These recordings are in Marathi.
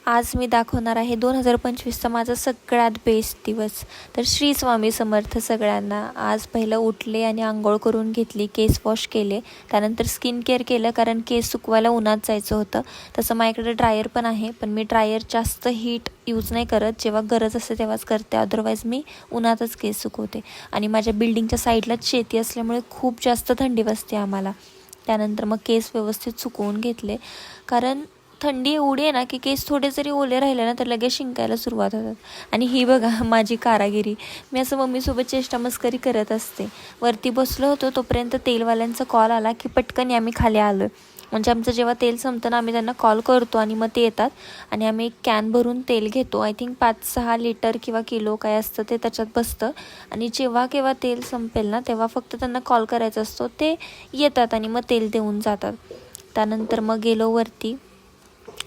आज मी दाखवणार आहे 2025चा माझा सगळ्यात बेस्ट दिवस. तर श्री स्वामी समर्थ सगळ्यांना. आज पहिलं उठले आणि आंघोळ करून घेतली, केस वॉश केले, त्यानंतर स्किन केअर केलं कारण केस सुकवायला उन्हात जायचं होतं. तसं माझ्याकडे ड्रायर पण आहे, पण मी ड्रायर जास्त हीट यूज नाही करत, जेव्हा गरज असते तेव्हाच करते, अदरवाईज मी उन्हातच केस सुकवते. आणि माझ्या बिल्डिंगच्या साईडलाच शेती असल्यामुळे खूप जास्त थंडी बसते आम्हाला. त्यानंतर मग केस व्यवस्थित सुकवून घेतले, कारण थंडी एवढी आहे ना की केस थोडे जरी ओले राहिले ना तर लगेच शिंकायला सुरुवात होतात. आणि ही बघा माझी कारागिरी. मी असं मम्मीसोबत चेष्टा मस्करी करत असते. वरती बसलो होतो तोपर्यंत तेलवाल्यांचा कॉल आला की पटकन आम्ही खाली आलो आहे. म्हणजे आमचं जेव्हा तेल संपतं ना आम्ही त्यांना कॉल करतो आणि मग ते येतात आणि आम्ही एक कॅन भरून तेल घेतो. आय थिंक 5-6 लिटर किंवा किलो काय असतं ते त्याच्यात बसतं. आणि जेव्हा केव्हा तेल संपेल ना तेव्हा फक्त त्यांना कॉल करायचा असतो, ते येतात आणि मग तेल देऊन जातात. त्यानंतर मग गेलो वरती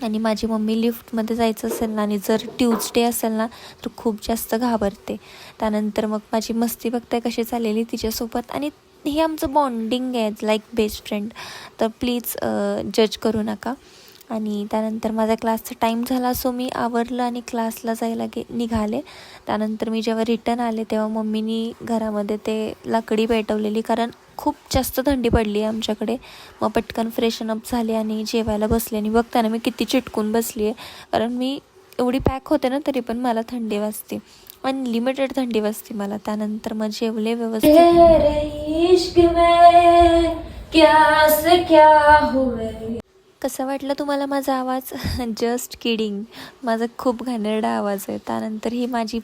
आणि माझी मम्मी लिफ्टमध्ये जायचं असेल ना आणि जर ट्यूजडे असेल ना तर खूप जास्त घाबरते. त्यानंतर मग माझी मस्ती बघताय कशी चाललेली तिच्यासोबत. आणि हे आमचं बॉन्डिंग आहे लाईक बेस्ट फ्रेंड, तर प्लीज जज करू नका. आणि त्यानंतर माझा क्लासचा टाईम झाला, सो मी आवरलं आणि क्लासला जायला निघाले. त्यानंतर मी जेव्हा रिटर्न आले तेव्हा मम्मीनी घरामध्ये ते लाकडी पेटवलेली, कारण खूप जास्त थंडी पडली आहे आमच्याकडे. मग पटकन फ्रेशनअप झाले आणि जेवायला बसले. आणि बघताना मी किती चिटकून बसली आहे, कारण मी एवढी पॅक होते ना तरी पण मला थंडी वाजते, अनलिमिटेड थंडी वाजते मला. त्यानंतर मग जेवले व्यवस्थित. कसा वाटलं तुम्हाला माझा आवाज? जस्ट किडिंग, माझा खूप घाणेरडा आवाज आहे. त्यानंतर ही माझी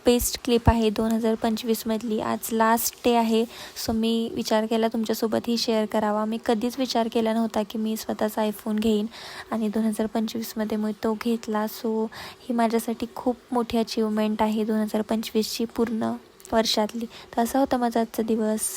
बेस्ट क्लिप आहे 2025मधली. आज लास्ट डे आहे, सो मी विचार केला तुमच्यासोबत ही शेअर करावा. मी कधीच विचार केला नव्हता की मी स्वतःचा आयफोन घेईन आणि 2025मध्ये मी तो घेतला. सो ही माझ्यासाठी खूप मोठी अचिव्हमेंट आहे 2025ची पूर्ण वर्षातली. तर असा होता माझा आजचा दिवस.